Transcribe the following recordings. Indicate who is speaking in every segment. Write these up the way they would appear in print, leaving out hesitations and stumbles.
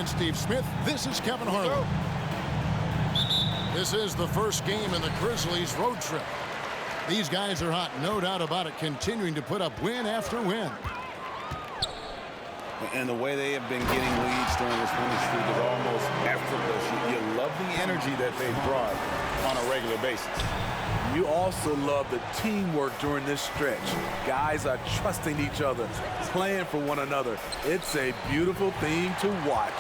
Speaker 1: and Steve Smith. This is Kevin Harlan. This is the first game in the Grizzlies road trip. These guys are hot, no doubt about it, continuing to put up win after win.
Speaker 2: And the way they have been getting leads during this winning streak is almost effortless. You love the energy that they've brought on a regular basis.
Speaker 3: You also love the teamwork during this stretch. Guys are trusting each other, playing for one another. It's a beautiful thing to watch.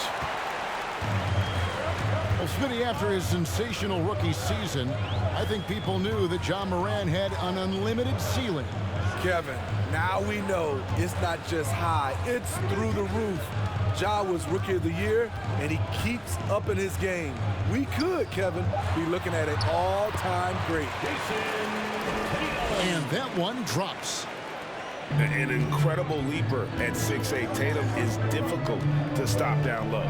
Speaker 1: Well, Smitty, after his sensational rookie season, I think people knew that Ja Morant had an unlimited ceiling.
Speaker 3: Kevin, now we know it's not just high, it's through the roof. Ja was Rookie of the Year, and he keeps upping his game. We could, Kevin, be looking at an all-time great.
Speaker 1: And that one drops.
Speaker 2: An incredible leaper at 6'8". Tatum is difficult to stop down low.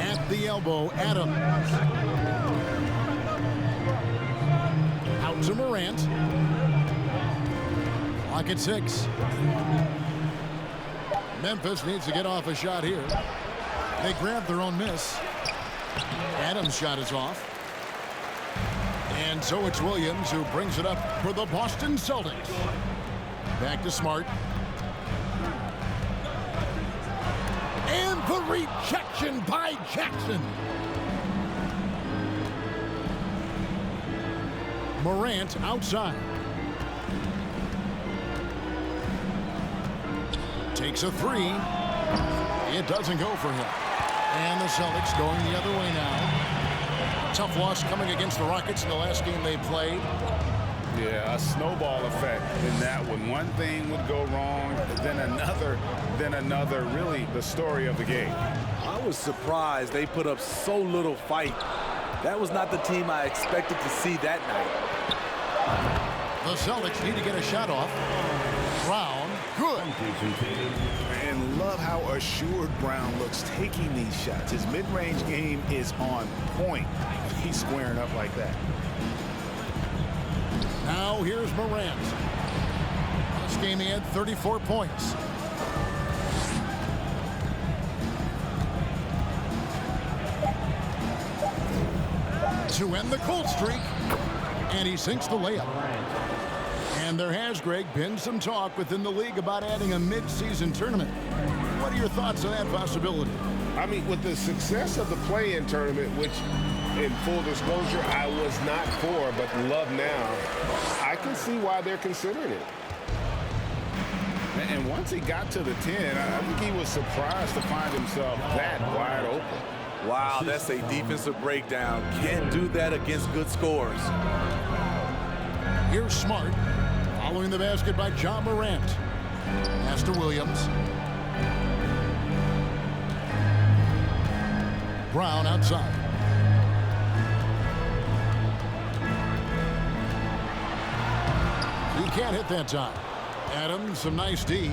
Speaker 1: At the elbow, Adams. Out to Morant. Clock at 6. Memphis needs to get off a shot here. They grab their own miss. Adams' shot is off. And so it's Williams who brings it up for the Boston Celtics. Back to Smart. And the rejection by Jackson. Morant outside. Takes a three. It doesn't go for him. And the Celtics going the other way now. Tough loss coming against the Rockets in the last game they played.
Speaker 2: Yeah, a snowball effect in that one. One thing would go wrong, then another. Really the story of the game.
Speaker 3: I was surprised they put up so little fight. That was not the team I expected to see that night.
Speaker 1: The Celtics need to get a shot off. Brown, good.
Speaker 2: And love how assured Brown looks taking these shots. His mid-range game is on point. He's squaring up like that.
Speaker 1: Now here's Morant. This game he had 34 points. To end the cold streak. And he sinks the layup. And there has, Greg, been some talk within the league about adding a mid-season tournament. What are your thoughts on that possibility?
Speaker 4: I mean, with the success of the play-in tournament, which, in full disclosure, I was not for, but love now, I can see why they're considering it.
Speaker 2: And once he got to the 10, I think he was surprised to find himself that wide open.
Speaker 3: Wow, that's a defensive breakdown. Can't do that against good scores.
Speaker 1: Here's Smart. Following the basket by Ja Morant. Pass to Williams. Brown outside. He can't hit that time. Adams, some nice D.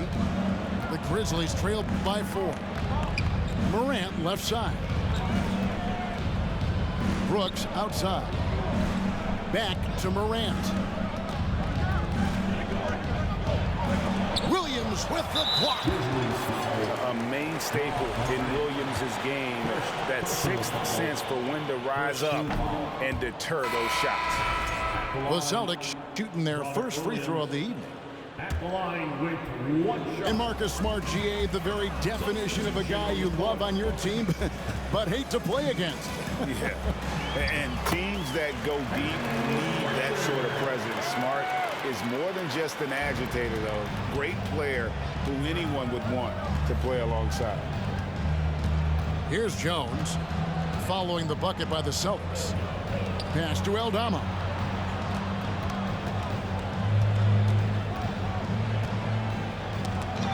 Speaker 1: The Grizzlies trail by 4. Morant left side. Brooks outside. Back to Morant. Williams with the block.
Speaker 2: A main staple in Williams' game, that sixth sense for when to rise up and deter those shots.
Speaker 1: The Celtics shooting their first free throw of the evening. And Marcus Smart, GA, the very definition of a guy you love on your team, but hate to play against.
Speaker 2: Yeah, and teams that go deep need that sort of presence. Smart is more than just an agitator, though. Great player who anyone would want to play alongside.
Speaker 1: Here's Jones following the bucket by the Celtics. Pass to Aldama.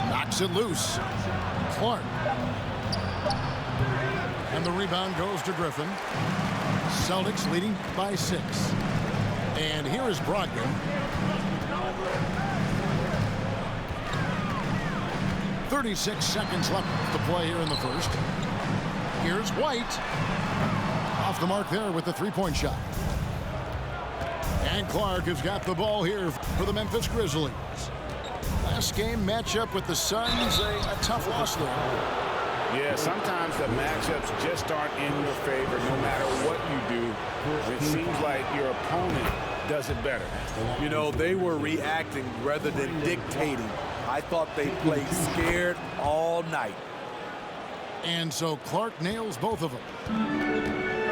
Speaker 1: Knocks it loose. Clark. And the rebound goes to Griffin. Celtics leading by 6. And here is Brogdon. "36 seconds left to play here in the first. Here's White. Off the mark there with the three-point shot. And Clark has got the ball here for the Memphis Grizzlies. last game matchup with the Suns, a tough loss there.
Speaker 2: Yeah, sometimes the matchups just aren't in your favor no matter what you do. It seems like your opponent does it better.
Speaker 3: You know, they were reacting rather than dictating. I thought they played scared all night.
Speaker 1: And so Clark nails both of them.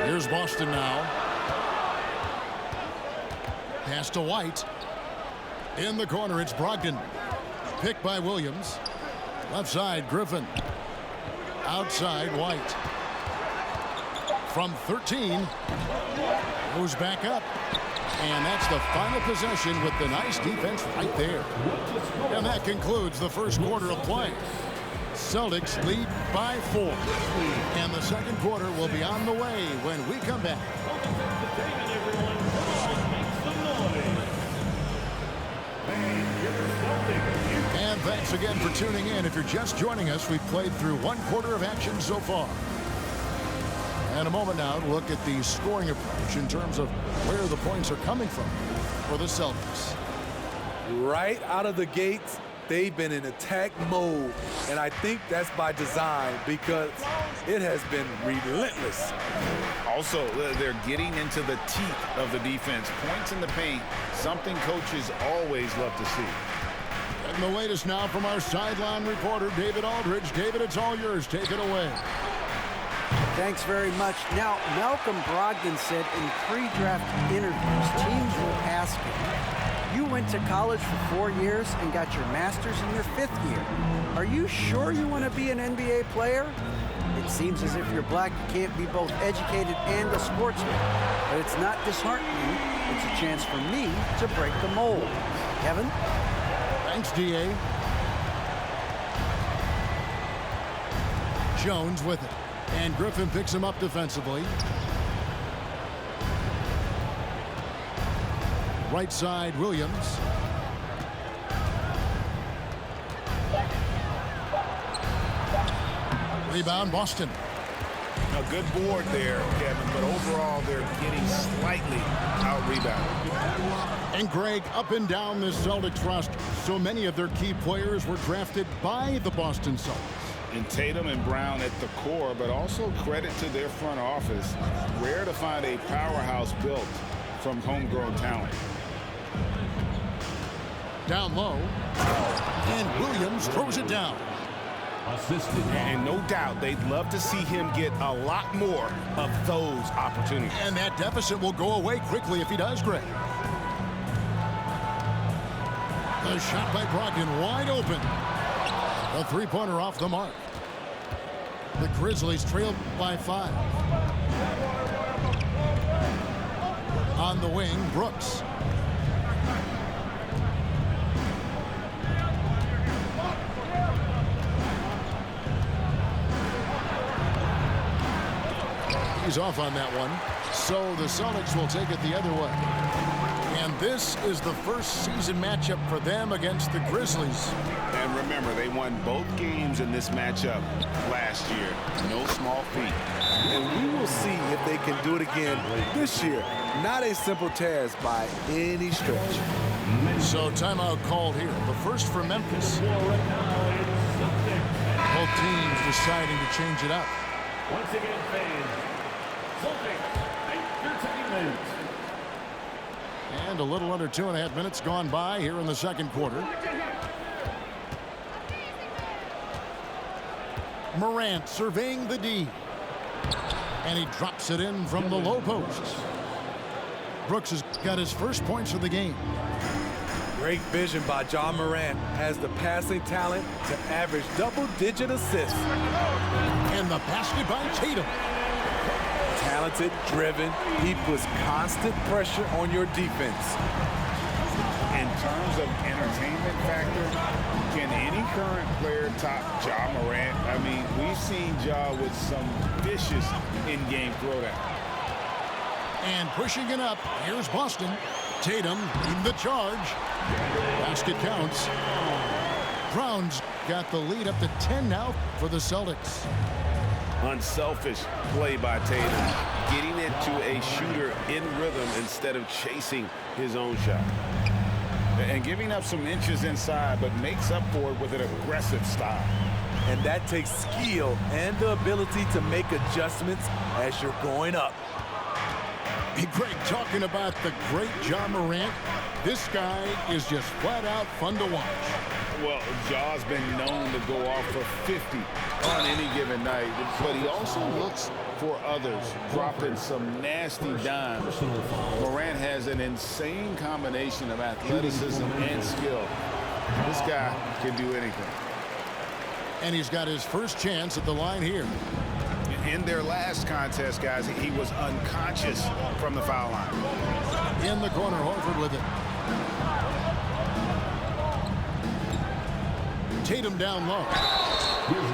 Speaker 1: Here's Boston now. Pass to White. In the corner, it's Brogdon. Picked by Williams. Left side, Griffin. Outside, White. From 13. Goes back up. And that's the final possession with the nice defense right there. And that concludes the first quarter of play. Celtics lead by 4. And the second quarter will be on the way when we come back. And thanks again for tuning in. If you're just joining us, we've played through one quarter of action so far. And a moment now to look at the scoring approach in terms of where the points are coming from for the Celtics.
Speaker 3: Right out of the gates, they've been in attack mode, and I think that's by design because it has been relentless.
Speaker 2: Also, they're getting into the teeth of the defense. Points in the paint, something coaches always love to see.
Speaker 1: And the latest now from our sideline reporter, David Aldridge. David, it's all yours. Take it away.
Speaker 5: Thanks very much. Now, Malcolm Brogdon said in pre-draft interviews, teams will ask him, you went to college for 4 years and got your master's in your 5th year. Are you sure you want to be an NBA player? It seems as if you're black, you can't be both educated and a sportsman. But it's not disheartening. It's a chance for me to break the mold. Kevin?
Speaker 1: Thanks, D.A. Jones with it. And Griffin picks him up defensively. Right side, Williams. Rebound, Boston.
Speaker 2: A good board there, Kevin, but overall they're getting slightly out-rebounded.
Speaker 1: And Greg, up and down this Celtics roster, so many of their key players were drafted by the Boston Celtics.
Speaker 2: And Tatum and Brown at the core, but also credit to their front office. Rare to find a powerhouse built from homegrown talent.
Speaker 1: Down low. And Williams throws it down.
Speaker 4: Assisted.
Speaker 2: And no doubt they'd love to see him get a lot more of those opportunities.
Speaker 1: And that deficit will go away quickly if he does, Greg. The shot by Brogdon wide open. A three-pointer off the mark. The Grizzlies trailed by 5. On the wing, Brooks. He's off on that one. So the Celtics will take it the other way. And this is the first season matchup for them against the Grizzlies.
Speaker 2: And remember, they won both games in this matchup last year. No small feat.
Speaker 3: And we will see if they can do it again this year. Not a simple task by any stretch.
Speaker 1: So timeout called here. The first for Memphis. Both teams deciding to change it up.
Speaker 6: Once again, fans, Celtics Entertainment.
Speaker 1: And a little under 2.5 minutes gone by here in the second quarter. Morant surveying the D. And he drops it in from the low post. Brooks has got his first points of the game.
Speaker 3: Great vision by John Morant. Has the passing talent to average double-digit assists.
Speaker 1: And the basket by Tatum.
Speaker 3: Talented, driven, he puts constant pressure on your defense.
Speaker 2: In terms of entertainment factor, can any current player top Ja Morant? I mean, we've seen Ja with some vicious in-game throwdown.
Speaker 1: And pushing it up, here's Boston. Tatum in the charge. Basket counts. Brown's got the lead up to 10 now for the Celtics.
Speaker 2: Unselfish play by Tatum, getting it to a shooter in rhythm instead of chasing his own shot. And giving up some inches inside, but makes up for it with an aggressive style.
Speaker 3: And that takes skill and the ability to make adjustments as you're going up.
Speaker 1: Hey, Greg, talking about the great John Morant, this guy is just flat out fun to watch.
Speaker 2: Well, Jaw's been known to go off for 50 on any given night, but he also looks for others, dropping some nasty dimes. Morant has an insane combination of athleticism and skill. This guy can do anything.
Speaker 1: And he's got his first chance at the line here.
Speaker 2: In their last contest, guys, he was unconscious from the foul line.
Speaker 1: In the corner, Horford with it. Tatum down low.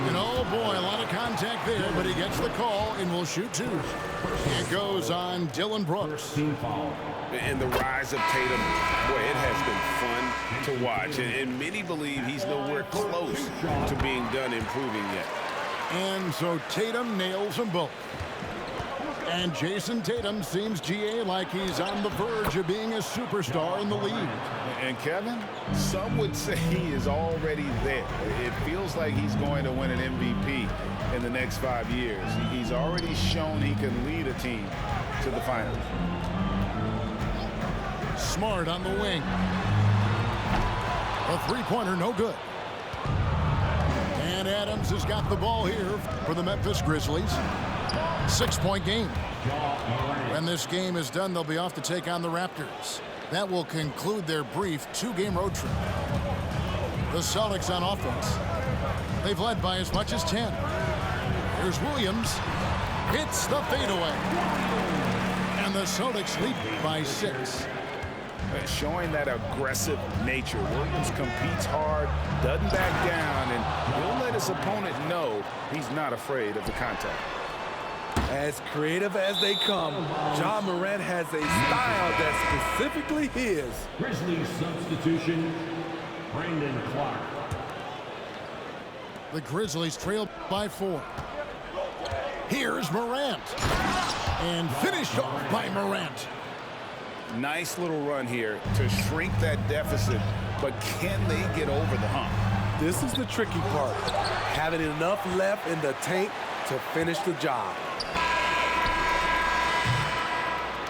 Speaker 1: And oh boy, a lot of contact there, but he gets the call and will shoot two. It goes on Dillon Brooks.
Speaker 2: And the rise of Tatum, boy, it has been fun to watch. And many believe he's nowhere close to being done improving yet.
Speaker 1: And so Tatum nails them both. And Jason Tatum seems, GA, like he's on the verge of being a superstar in the league.
Speaker 2: And Kevin, some would say he is already there. It feels like he's going to win an MVP in the next 5 years. He's already shown he can lead a team to the finals.
Speaker 1: Smart on the wing. A three-pointer, no good. And Adams has got the ball here for the Memphis Grizzlies. 6-point game. When this game is done, they'll be off to take on the Raptors. That will conclude their brief 2-game road trip. The Celtics on offense. They've led by as much as 10. Here's Williams. Hits the fadeaway. And the Celtics lead by 6.
Speaker 2: Showing that aggressive nature. Williams competes hard, doesn't back down, and he'll let his opponent know he's not afraid of the contact.
Speaker 3: As creative as they come, John Morant has a style that's specifically his.
Speaker 6: Grizzlies substitution, Brandon Clark.
Speaker 1: The Grizzlies trail by 4. Here's Morant. And finished off by Morant.
Speaker 2: Nice little run here to shrink that deficit, but can they get over the hump?
Speaker 3: This is the tricky part, having enough left in the tank to finish the job.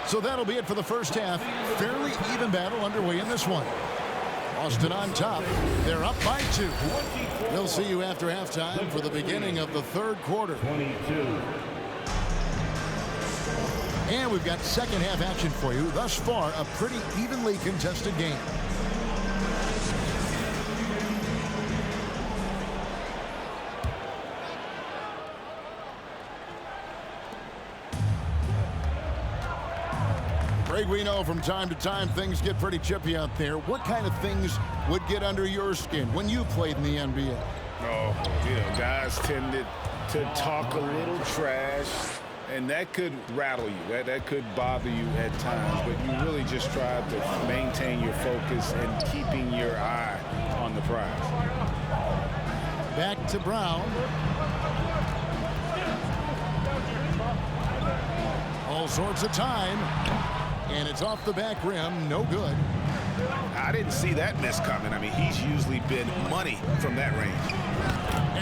Speaker 1: So that'll be it for the first half. Fairly even battle underway in this one. Boston on top. They're up by 2. We'll see you after halftime for the beginning of the third quarter.
Speaker 6: 22.
Speaker 1: And we've got second half action for you. Thus far, a pretty evenly contested game. Greg, we know from time to time things get pretty chippy out there. What kind of things would get under your skin when you played in the NBA?
Speaker 2: Oh, guys tended to talk a little trash, and that could rattle you. That could bother you at times, but you really just try to maintain your focus and keeping your eye on the prize.
Speaker 1: Back to Brown. All sorts of time. And it's off the back rim. No good.
Speaker 2: I didn't see that miss coming. I mean, he's usually been money from that range.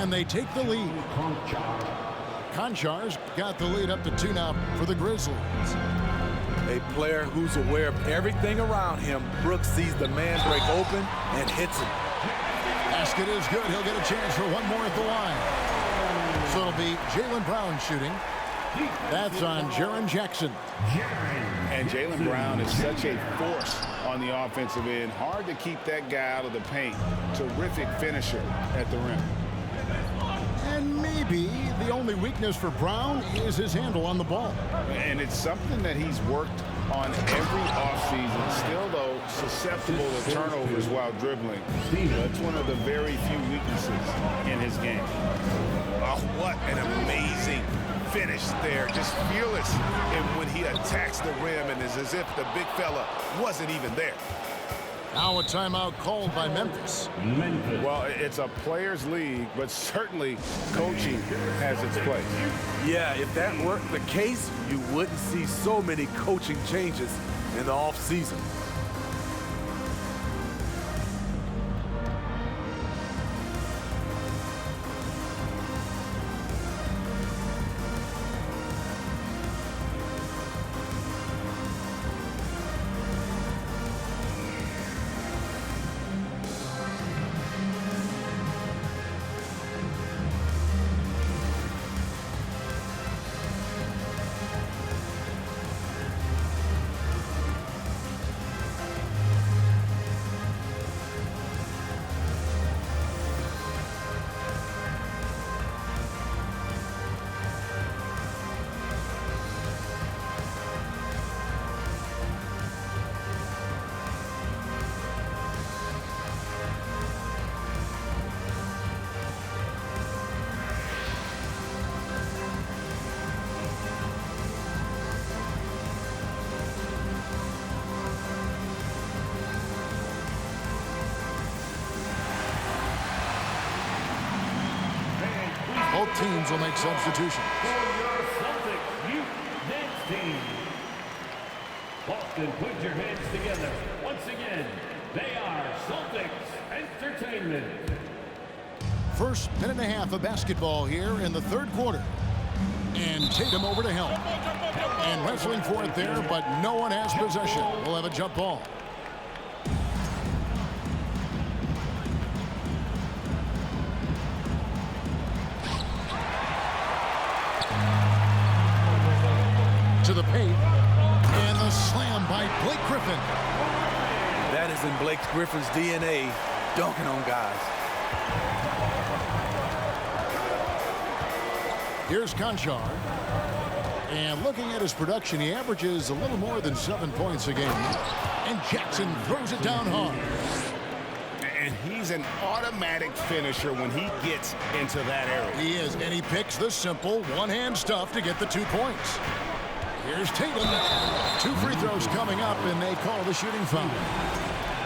Speaker 1: And they take the lead. Konchar's got the lead up to 2 now for the Grizzlies.
Speaker 3: A player who's aware of everything around him. Brooks sees the man break open and hits him.
Speaker 1: Basket is good. He'll get a chance for one more at the line. So it'll be Jaylen Brown shooting. That's on Jaren Jackson.
Speaker 2: And Jaylen Brown is such a force on the offensive end. Hard to keep that guy out of the paint. Terrific finisher at the rim.
Speaker 1: And maybe the only weakness for Brown is his handle on the ball.
Speaker 2: And it's something that he's worked on every offseason. Still, though, susceptible to turnovers while dribbling. That's one of the very few weaknesses in his game. Oh, what an amazing finish there. Just fearless when he attacks the rim, and it's as if the big fella wasn't even there.
Speaker 1: Now a timeout called by Memphis.
Speaker 2: Well, it's a players' league, but certainly coaching has its place.
Speaker 3: Yeah, if that weren't the case, you wouldn't see so many coaching changes in the offseason.
Speaker 1: Both teams will make substitutions.
Speaker 6: For your Celtics youth dance team. Boston, put your hands together. Once again, they are Celtics Entertainment.
Speaker 1: First minute and a half of basketball here in the third quarter. And Tatum over to help. And wrestling for it there, but no one has possession. We'll have a jump ball. To the paint. And the slam by Blake Griffin.
Speaker 3: That is in Blake Griffin's DNA, dunking on guys.
Speaker 1: Here's Conchar. And looking at his production, he averages a little more than 7 points a game. And Jackson throws it down hard.
Speaker 2: And he's an automatic finisher when he gets into that area.
Speaker 1: He is, and he picks the simple one-hand stuff to get the 2 points. Here's Tatum. 2 free throws coming up, and they call the shooting foul.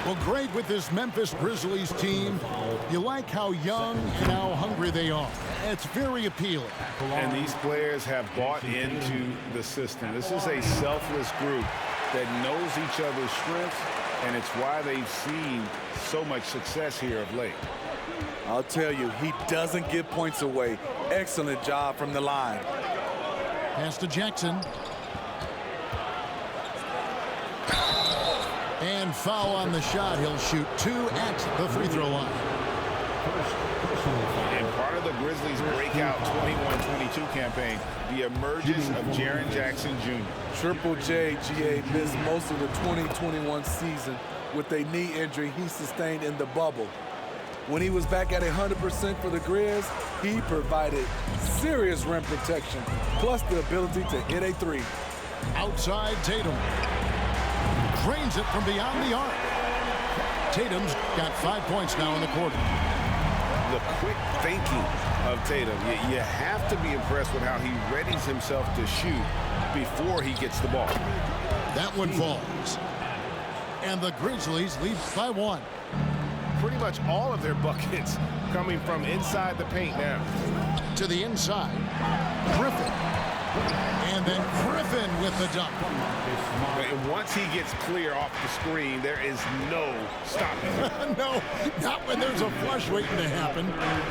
Speaker 1: Well, great with this Memphis Grizzlies team. You like how young and how hungry they are. It's very appealing.
Speaker 2: And these players have bought into the system. This is a selfless group that knows each other's strengths, and it's why they've seen so much success here of late.
Speaker 3: I'll tell you, he doesn't give points away. Excellent job from the line.
Speaker 1: Pass to Jackson. And foul on the shot. He'll shoot 2 at the free throw line.
Speaker 2: And part of the Grizzlies' breakout 21-22 campaign, the emergence of Jaren Jackson Jr.
Speaker 3: Triple J, GA, missed most of the 2021 season with a knee injury he sustained in the bubble. When he was back at 100% for the Grizz, he provided serious rim protection, plus the ability to hit a 3.
Speaker 1: Outside Tatum. Drains it from beyond the arc. Tatum's got 5 points now in the quarter.
Speaker 2: The quick thinking of Tatum. You have to be impressed with how he readies himself to shoot before he gets the ball.
Speaker 1: That one falls. And the Grizzlies lead by 1.
Speaker 2: Pretty much all of their buckets coming from inside the paint now.
Speaker 1: To the inside. Griffin. And then Griffin with the dunk.
Speaker 2: And once he gets clear off the screen, there is no stopping him.
Speaker 1: No, not when there's a flush waiting to happen.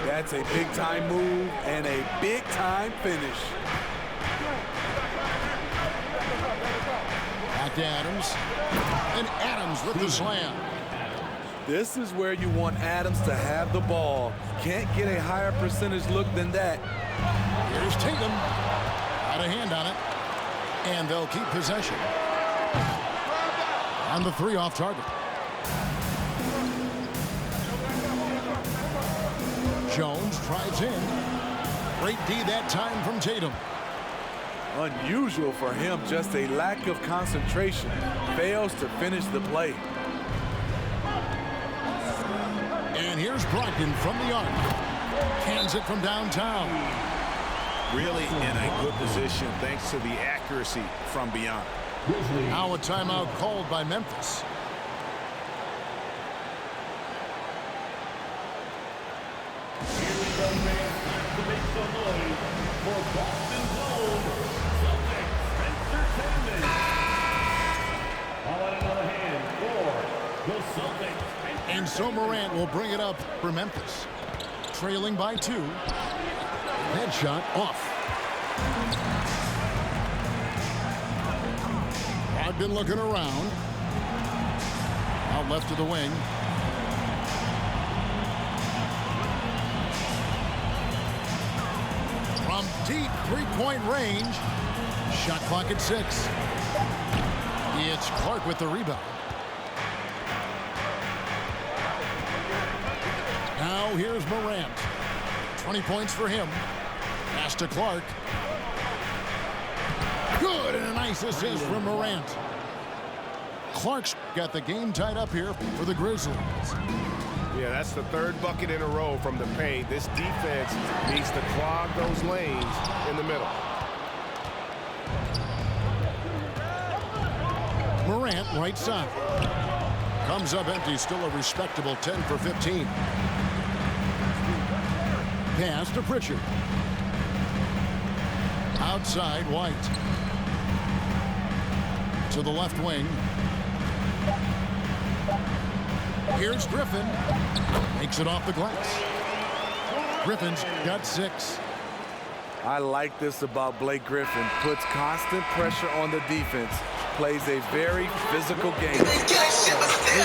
Speaker 3: That's a big-time move and a big-time finish.
Speaker 1: Back to Adams. And Adams with the slam.
Speaker 3: This is where you want Adams to have the ball. Can't get a higher percentage look than that.
Speaker 1: Here's Tatum. Got a hand on it. And they'll keep possession. On the 3 off target. Jones drives in. Great D that time from Tatum.
Speaker 3: Unusual for him, just a lack of concentration. Fails to finish the play.
Speaker 1: And here's Brogdon from the arc. Hands it from downtown.
Speaker 2: Really in a good position thanks to the accuracy from beyond.
Speaker 1: Now a timeout called by Memphis.
Speaker 6: Here we go, fans. Time to make some noise for Boston's own Celtics Entertainment. How about another hand for the Celtics?
Speaker 1: And so Morant will bring it up for Memphis. Trailing by 2. That shot off. Brogdon looking around. Out left of the wing. From deep 3-point range. Shot clock at 6. It's Clark with the rebound. Now here's Morant. 20 points for him. Pass to Clark. Good, and a nice assist from Morant. Clark's got the game tied up here for the Grizzlies.
Speaker 2: Yeah, that's the 3rd bucket in a row from the paint. This defense needs to clog those lanes in the middle.
Speaker 1: Morant, right side. Comes up empty, still a respectable 10 for 15. Pass to Pritchard. Outside, White. To the left wing. Here's Griffin. Makes it off the glass. Griffin's got 6.
Speaker 3: I like this about Blake Griffin. Puts constant pressure on the defense. Plays a very physical game.
Speaker 1: 3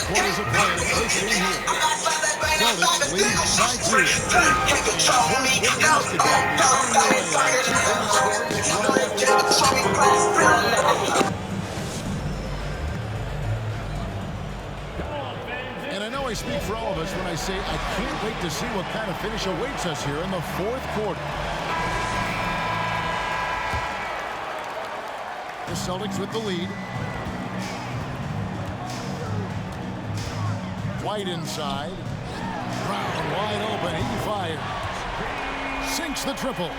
Speaker 1: quarters of play to close it in here. Celtics lead by 2. And I know I speak for all of us when I say I can't wait to see what kind of finish awaits us here in the 4th quarter. The Celtics with the lead. White inside. Brown wide open. He fires. Sinks the triple.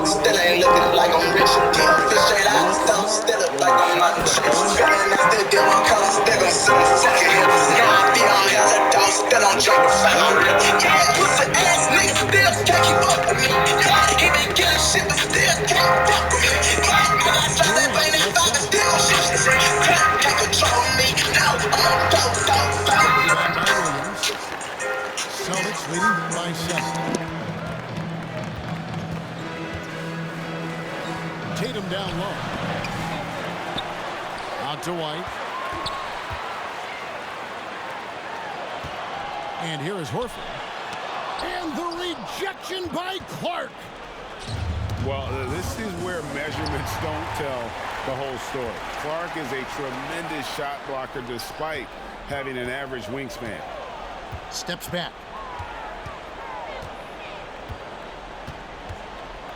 Speaker 7: Still ain't looking like I'm rich. Straight out, still look like I'm not rich. I still get my colors, still gon' send me fucking him. I feel on hell, a dog, still on track to find my real. Yeah, pussy ass nigga, still can't keep up with me. Yeah, he been killing shit, but still can't fuck with me. Yeah, I shot that plane in 5 and still shit free. Can't control me, now I'm on dope.
Speaker 1: Celtics leading by 7. Tatum down low. Out to White. And here is Horford. And the rejection by Clark.
Speaker 2: Well, this is where measurements don't tell the whole story. Clark is a tremendous shot blocker despite having an average wingspan.
Speaker 1: Steps back.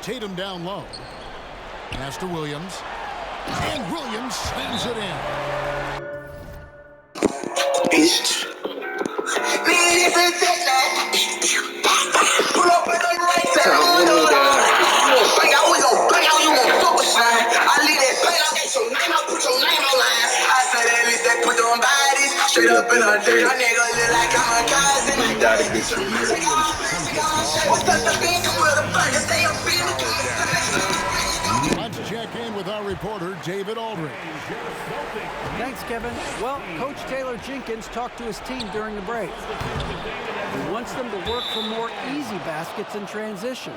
Speaker 1: Tatum down low. Pass to Williams. And Williams slams it in.
Speaker 7: Pull up in the right side. Bang out, we gon' bang out, you gon' fuck with sign. I leave that bang out, get your name out, put your name online. I said at least they put them bodies straight up in her dirt. Your nigga look like I'm a cousin. You gotta get some music. What's up, the bean? Come with the burgers, they up in the
Speaker 1: Let's check in with our reporter, David Aldridge.
Speaker 5: Thanks, Kevin. Well, Coach Taylor Jenkins talked to his team during the break. He wants them to work for more easy baskets in transition.